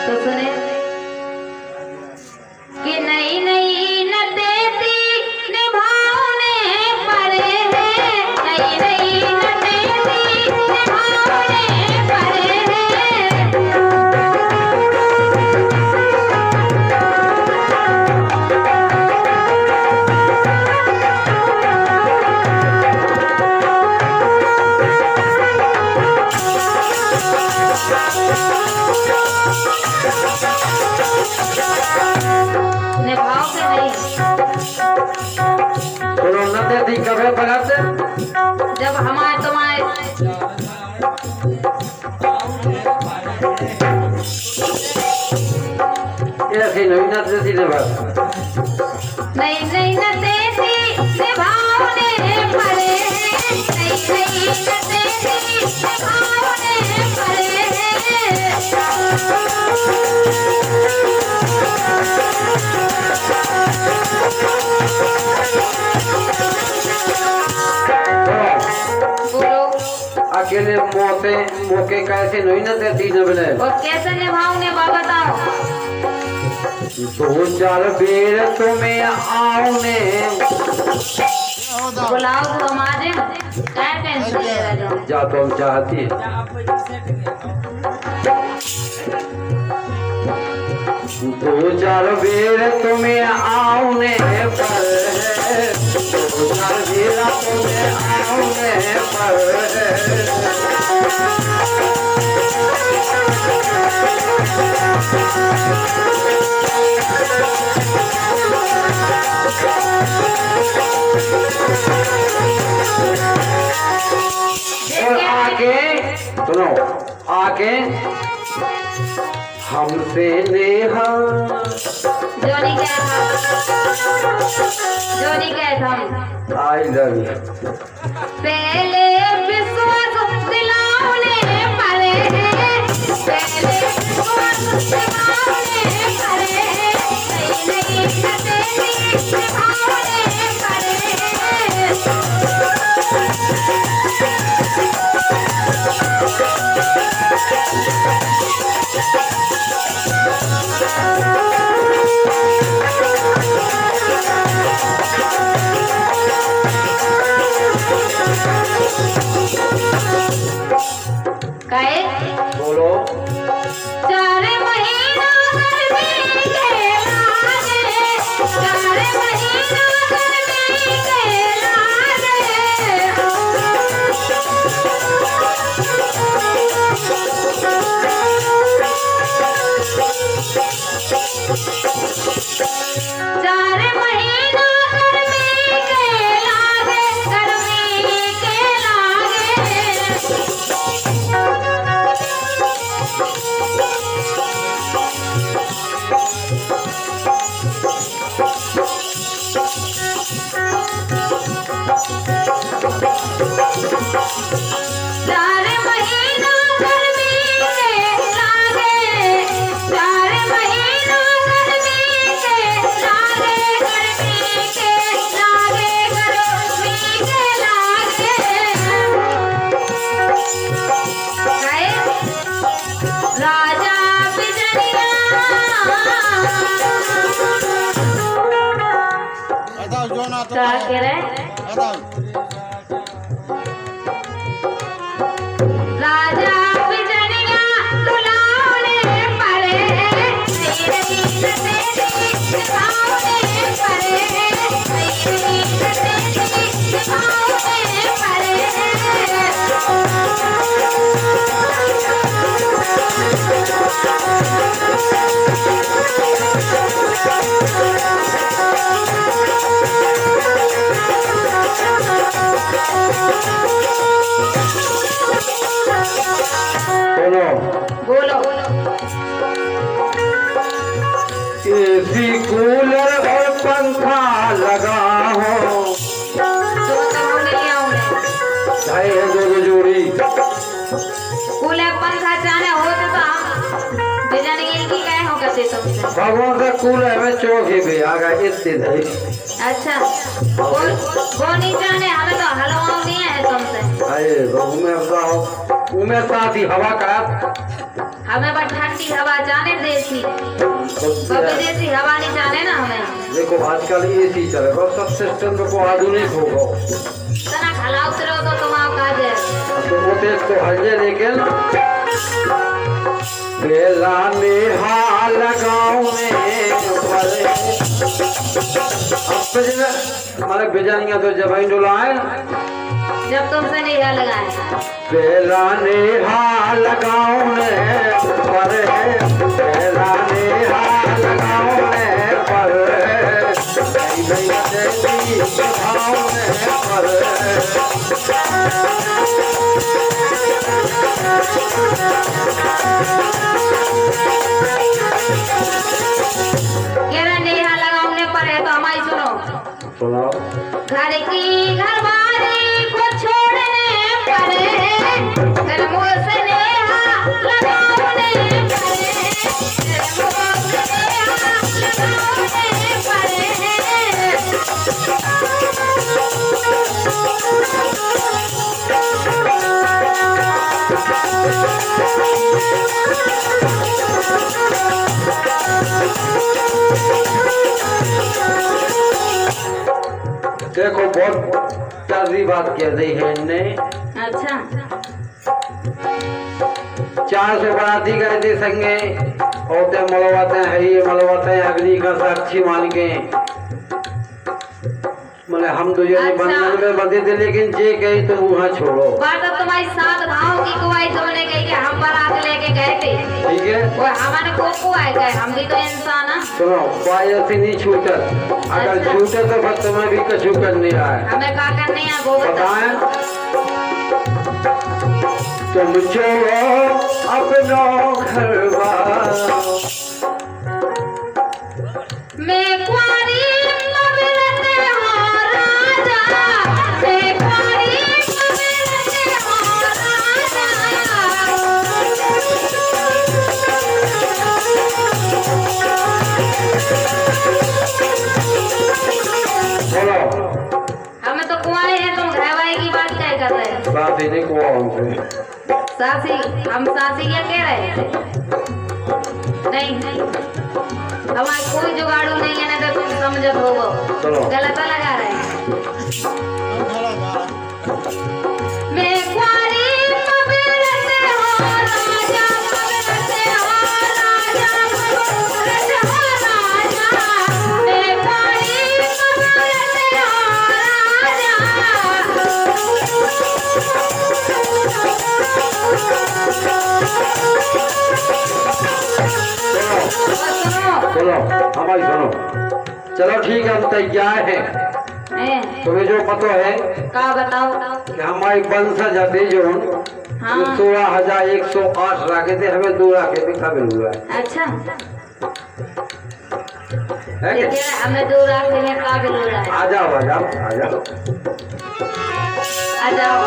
तो सुने कि नई नई न देती निभाने पड़े हैं, नई नई न देती निभाने पड़े हैं। निभाओ के नहीं सुनो न देती कभी बनाते जब हमारे तुम्हारे ऐसी नहीं न देती ने बस नई नई न देती निभाने पड़े हैं, नई नई न देती निभाने पड़े हैं। बोलो अकेले मौके कैसे नहीं न देती न बने और कैसे निभाऊंगे बाबा बताओ। दो चार बेर तुम्हें आउने बुलाओ तो हमारे क्या टेंशन ले रहे हो। जा तुम चाहती दो चार बेर तुम्हें आउने पर है, दो चार बेर तुम्हें आउने पर है। और आगे सुनो आगे हमसे नेहा जोनी कैसा जोनी कैसा आई लव यू पहले विश्वास दिलाने पड़े हैं, पहले विश्वास दिलाने पड़े हैं, नई नई कतेरी निभाने पड़े हैं। काहे बोलो 4 महीना गर्मी के लागे, 4 महीना गर्मी के लागे। चार महीना गर्मी के लागे, गर्मी के लागे। चार महीना गर्मी के लागे, 4 महीना गर्मी के लागे, गर्मी के लागे, गर्मी के लागे। काहे? राजा बिजलिया क्या कह रहे राजा बिजलिया बुलाने पड़े हैं, नई नई कतेरी निभाने पड़े हैं, नई नई कतेरी निभाने पड़े हैं। सुनो बोलो एसी कूलर और पंखा लगा हो तो नहीं आऊंगे चाहे है दो जोड़ी कूलर पंखा चाहे हो तो हम बिजली की कहे हो करते तुमसे। भगवान का कूलर में चौके भी आ गया इतने नहीं अच्छा वो नहीं जाने हमें तो हलवाओ नहीं है तुमसे। अरे बहू में अब उमें साथी हवा का हमें बस ठंडी हवा जाने देसी, विदेशी हवा नहीं जाने ना हमें। देखो आजकल एसी चलेगा, सब सिस्टम को आधुनिक होगा। तना खला उतरो तो तुम आओ काजे। तो वो देख तो हजे, लेकिन बेला नेहा लगाओ में हमारे बेजानिया तो जब डुलाए, जब तुमसे नहीं लगाए बेला नेहा लगाओ ने पर, बेला नेहा लगाओ ने पर, नहीं देती भाव ने पर। नेहा लगाने पर है तो हमारी सुनो। सुनाओ। घर की घरवाली को छोड़ने पर, फिर मुझसे नेहा लगाने पर, फिर मुझसे नेहा लगाने पर। देखो बहुत ताजी बात कह दी है इनने। अच्छा 400 बराती गए थे संगे, होते मलवाते हैं, ये मलवाते हैं अग्नि का साक्षी मान के। मतलब हम तो ये बंधन में बंधे थे, लेकिन जे कही तुम वहाँ छोड़ो। बात अब तुम्हारी साथ भाव की कुआई तोड़ने गई कि हम बारात लेके गए थे, ठीक है, वो हमारे को कुआई गए, हम भी तो इंसान हैं। सुनो कोई ऐसी नहीं छूटत, अगर छूटे तो फिर तुम्हें भी कुछ करने रहा है। हमें क्या करने हैं वो बताएं। तुम छोड़ो अपना घरवार, मैं कुंवारी कबीरते हो राजा, मैं कुंवारी कबीरते हो राजा। बोलो। हमें तो कुंवारे हैं, तुम घरवाई की बात क्या कर रहे हैं? बात ही नहीं को हमसे। सासी, हम सासी क्या कह रहे हैं? नहीं हमारे कोई जुगाड़ू नहीं है, ना तो तुम समझो हो गलत लगा रहे हैं। मैं कुंवारी कबीरते हो राजा, कबीरते हो राजा, कबीरते हो राजा। मैं कुंवारी कबीरते हो राजा। सुनो हमारी सुनो, चलो ठीक है, हम तैयार हैं। तुम्हें जो पता है का बताओ कि हमारी वंशज अभी जो हाँ। 16,108 राखे थे, हमें 2 राखे थे कबिल हुआ है। अच्छा है क्या? देखिए हमें 2 लाख में काबिल हो रहा है। आ जाओ आ जाओ आ जाओ आ जाओ।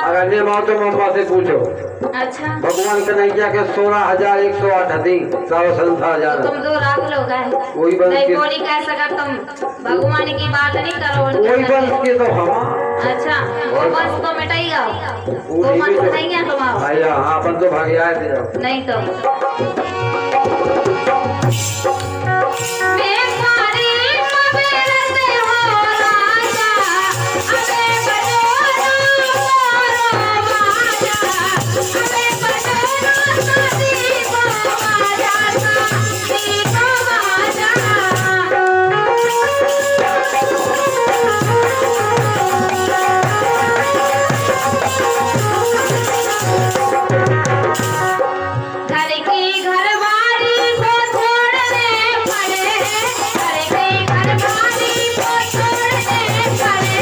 अगर नहीं माओ तो मम्मा से पूछो। अच्छा भगवान कन्हैया के 16,108 अधिक 17,000। तो तुम 2 लाख लोग हैं, वही बंस नहीं के, बोली कह सका तुम भगवान की बात नहीं करो। वही बंस के तो हम। अच्छा वो बस तो मिटाइएगा, वो मत नहीं है तुम्हारा। भैया हाँ अपन तो भाग आए थे। नहीं तो मैं कुंवारी कबीरते हो राजा, अबे बजोरा मोरो बाजा, अबे बजोरा दीपो बाजा, दीपो बाजा। घर की घरवाली को छोड़ने पड़े, घर की घरवाली को छोड़ने पड़े।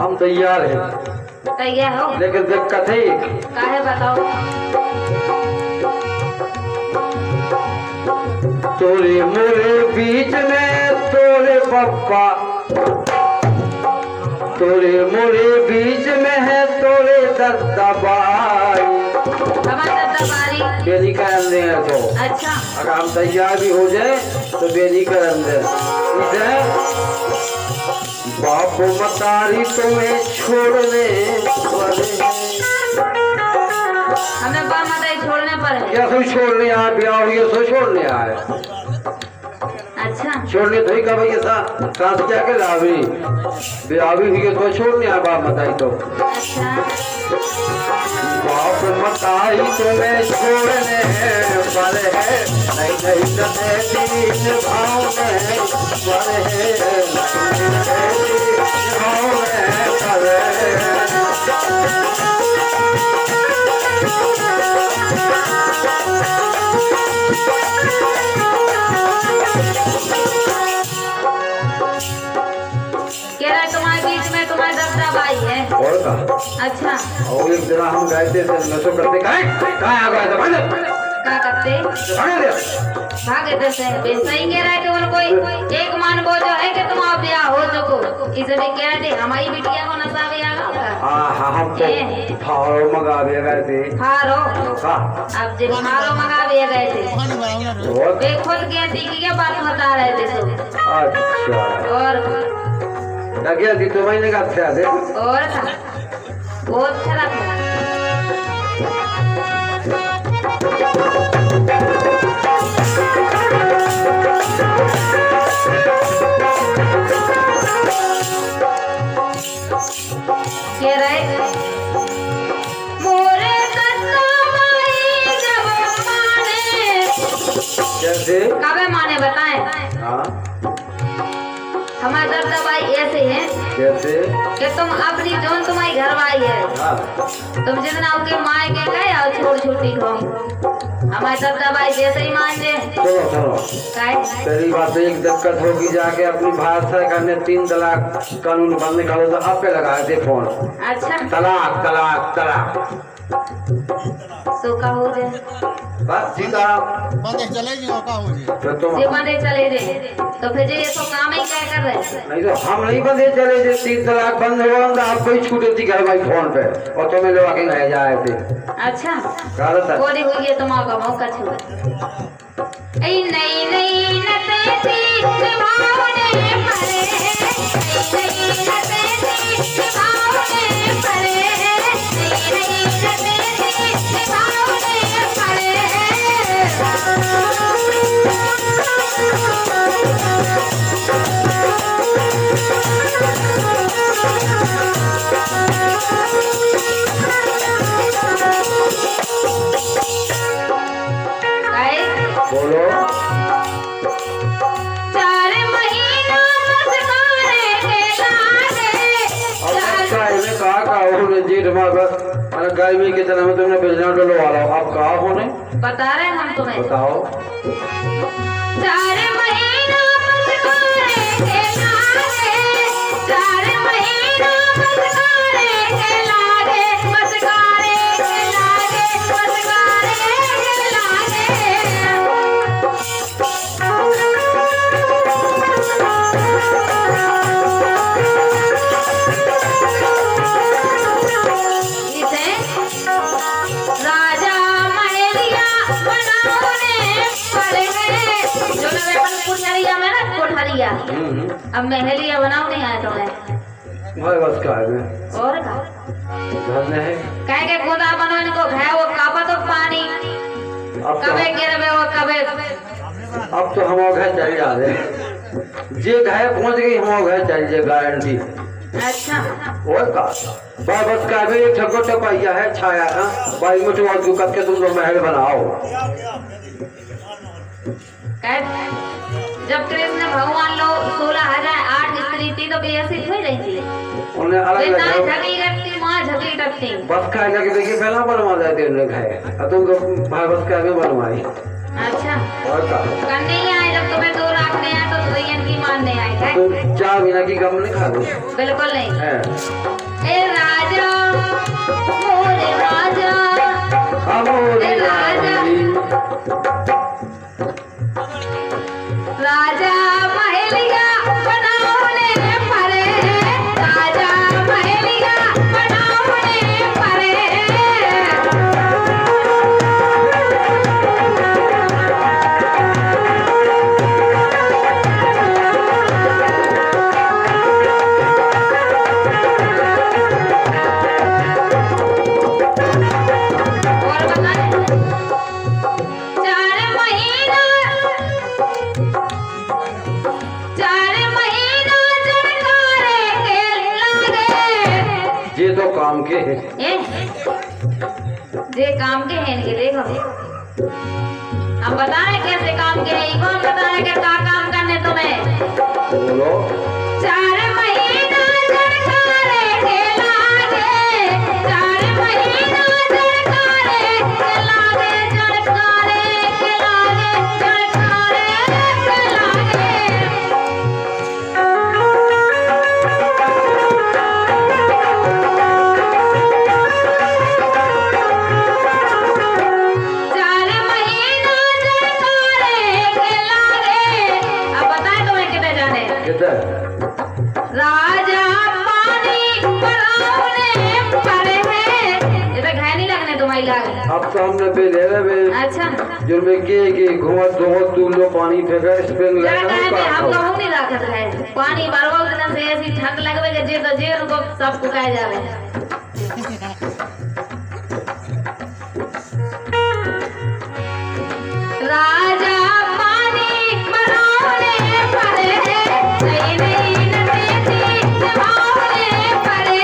हम तैयार हैं, तैयार हो? लेकिन दिक्कत है काहे बताओ? तोरे मोरे बीच में तोरे पप्पा, तोरे मोरे बीच में है तोरे दद्दाबाई। बेली का अंदर है तो अच्छा, अगर हम तैयार भी हो जाए तो बेली का अंदर इसे बाप मतारी तुम्हें छोड़ने वाले, हमें बाप मतारी छोड़ने पर है। क्या सो छोड़ने आए, ब्याह हुई सो छोड़ने आए। अच्छा, छोड़ने तो ही कब ऐसा सांस क्या के लावी ब्याह भी हुई तो छोड़ने आए बाप मतारी तो। अच्छा, बाप मताई तुम्हें छोड़ने पर है, नहीं नहीं कते तीन भावने पर है, भावने पर है। कह रहा है तुम्हारे बीच में तुम्हारे दद्दाबाई है। और का अच्छा, और एक दिन हम गए थे नशो करते कहाँ आ गए थे क्या करते भागे थे से सही कह रहे थे उनको एक मान वो जो है कि तुम्हारा ब्याह हो चुको, इसे भी कह रहे थे हमारी बिटिया को नशा भी आ गया। हाँ हम तो फारो मंगा भी गए थे। फारो अब जब फारो मंगा भी गए थे वे खुद के टीकी के बात बता रहे थे सब। अच्छा, और लगे थी तो मैंने कहा अच्छा थे और था बहुत अच्छा था। कह रहे मोरे दद्दाबाई जब माने, कैसे कबे माने बताएं। हाँ हमारे दद्दाबाई ऐसे हैं कैसे कि तुम अपनी जोन तुम्हारी घरवाई है, हाँ तुम जितना उनके माए के गए और छोड़ छुट्टी खाओ, हमारे दद्दाबाई जैसे ही मान ले। चलो चलो काय पहली बात तो एक दिक्कत होगी जाके अपनी भाषा करने 3 तलाक कानून बंद निकालो तो आप पे लगाए थे फोन। अच्छा, तलाक तलाक तलाक सो का हो जाए बस सीधा बंदे चले जी का हो जी फिर तुम जे बंदे चले गए तो फिर जे ये तो काम ही क्या कर रहे। नहीं तो हम नहीं बंदे चले थे 3 तलाक बंद हुआ तो आपको ही छूटे थी घर भाई फोन पे और तुम्हें लोग आके रह जाए थे। अच्छा, गलत है कोरी हुई है तुम्हारा मौका छुआ ऐ नहीं नहीं नते थी भावने परे, नहीं नते थी भावने परे, नहीं नते थी भावने परे। बोलो 4 महीना मस्कारे के लागे, अब कहा होने जीत मार गर्मी की तरह में तुमने बिजनेस डलो वाला आप कहा होने बता रहे हम तुम्हें। बताओ 4 महीना मस्कारे के लागे, 4 महीना मस्कारे के लागे, मस्कारे के लागे, मस्कारे के लागे। इसे राजा महलिया बनाने पड़े हैं, जो नवे अपन कोठरिया में ना कोठरिया, अब महलिया बनाओ नहीं आया तुम्हें। भाई बस का है और का घर में है कह के गोदा बनो इनको घाय वो कापा तो पानी कबे गिरबे वो कबे। अब तो हम घर चल जा रहे जे घाय पहुंच गई हम घर चल जे गारंटी। अच्छा, और का भाई बस का भी एक ठगो टपाइया है छाया है भाई मुझे और क्यों करके तुम लोग महल बनाओ। जब कृष्ण भगवान लोग 16,008 स्त्री थी तो बेहसी थोड़ी रही थी, उन्हें अलग ना अलग झगड़ी रखती वहाँ झगड़ी रखती। बस का जाके देखिए पहला बनवा देते उन्हें खाए और तुम भाई बस का भी बनवाई। अच्छा, और का करने ही आए जब तुम्हें 2 लाख नहीं आए तो दुनिया की मानने आए है? तुम 4 महीना की गम नहीं खा दो बिल्कुल नहीं। है ए राजा मोरे राजा, अब ए राजा राजा महलिया बनाउने परे, राजा महलिया बनाउने परे। और बताएं, 4 महीना चरकारे के लागे। ये तो काम के है। जे काम के हैं इनके, देखो हम बताएं कैसे काम के हैं। कौन बताए कि क्या काम करने तुम्हें? बोलो। 4 महीना चरकारे के लागे, 4 महीना चरकारे के लागे, चरकारे के लागे, चरकारे के लागे। 4 महीना चरकारे के लागे। अब बताएं तुम्हें कितने जाने? किधर? राजा पानी बनाउने परे है। ये तो घाय नहीं लगने तुम्हारी लागे। अब सामने पे ले रहे बे। अच्छा जिनमें के घुमत दोगत तू लो पानी फेंका स्प्रिंग जरा लगा घाय में हम का कहूँ नहीं रखत है। पानी बरवा दिन से ऐसी ठंड लगवे के जे तो जे उनको सब कुकाए जावे। राजा पानी बनाउने परे, नई नई नटेती निभाउने परे,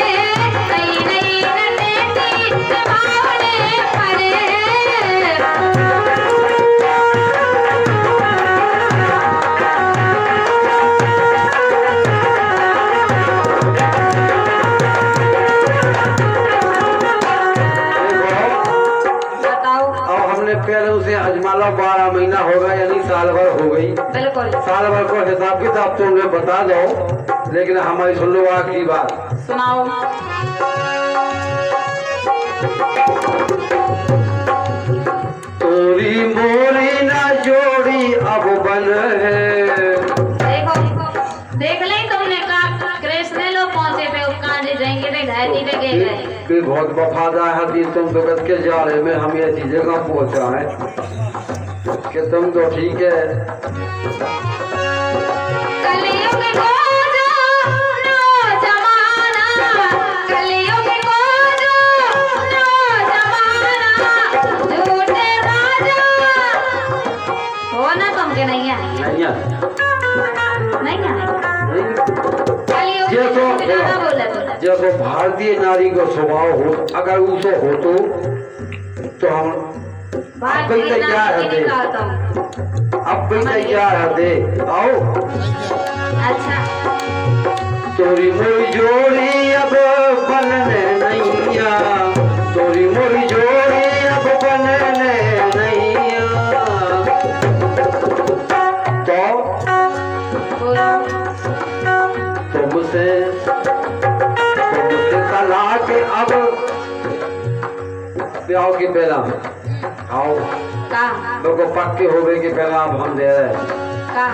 नई नई नटेती निभाउने परे। बताओ। अब हमने पहले उसे अजमाला 12 महीना होगा यानी साल भर हो गई। बिल्कुल साल भर को हिसाब किताब तो उन्हें बता दो, लेकिन हमारी सुन लो आखिरी बात। सुनाओ। तोरी मोरी ना जोड़ी अब बन है। देखो देख ले तुमने कहा कृष्ण लोग पहुंचे पे कहाँ जाएंगे थे घाटी पे गए गए। कि बहुत वफादार हती तुम तो कद के जा रहे में हम ऐसी जगह पहुंचा है कि तुम तो ठीक है। कलियुग को जो नो जमाना, कलियुग को जो नो जमाना, झूठे राजा हो ना तुम के नहीं है? नहीं है। नहीं है। नहीं। कलियुग ये तो में ज्यादा बोले बोले। जब भारतीय नारी का स्वभाव हो, अगर उसे हो तो हम अब भी तैयार है दे, अब भी तैयार है दे, आओ। अच्छा तोरी मोरी जोड़ी अब बनने नैया, तोरी मोरी जोड़ी अब बनने नैया। तो बोलो। तुमसे तलाक अब ब्याह की पहला आओ का लोगों पक्के हो गए कि पहला अब हम दे रहे हैं। का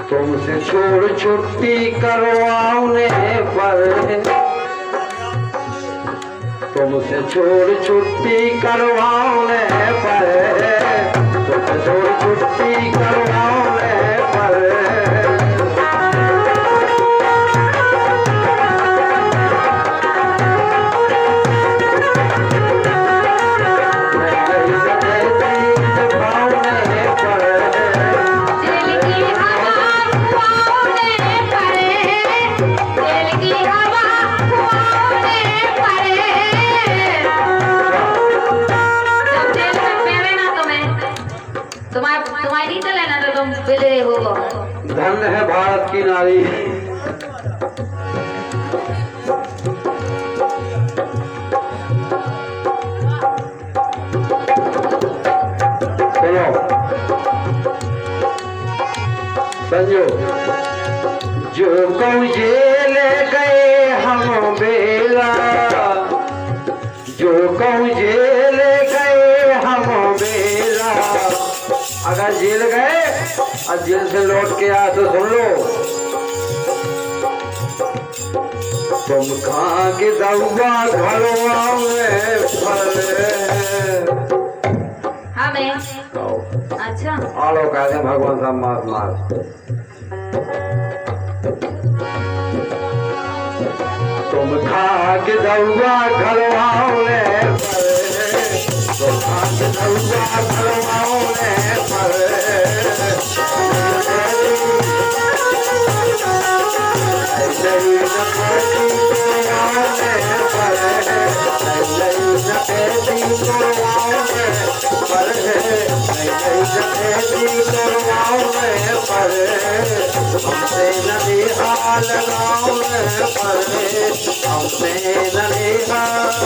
तुमसे छोड़ छुट्टी करवाने पर, तुमसे छोड़ छुट्टी करवाने पर, तुमसे छोड़ छुट्टी करवाने पर। जेल की हवा फुआने परे, जेल की हवा फुआने परे। जब जेल में पेवे ना तुम्हें, तुम्हारी नहीं चले ना तो तुम बिले हो। धन है भारत की नारी। सुनो संजो, जो कहूँ जेल गए हम बेला, जो कहूँ जेल गए हम बेला। अगर जेल गए और जेल से लौट के आए तो सुन लो, तुम कहाँ के दउआ घरवा में पले। हमें आओ अच्छा आलो कहते हैं भगवान साहब मास मास। तुम खा के दउआ घरवा में पले, तुम खा के दउआ घरवा में पले। हमसे नदी हाल गाँव में पड़े, हमसे नदी हाल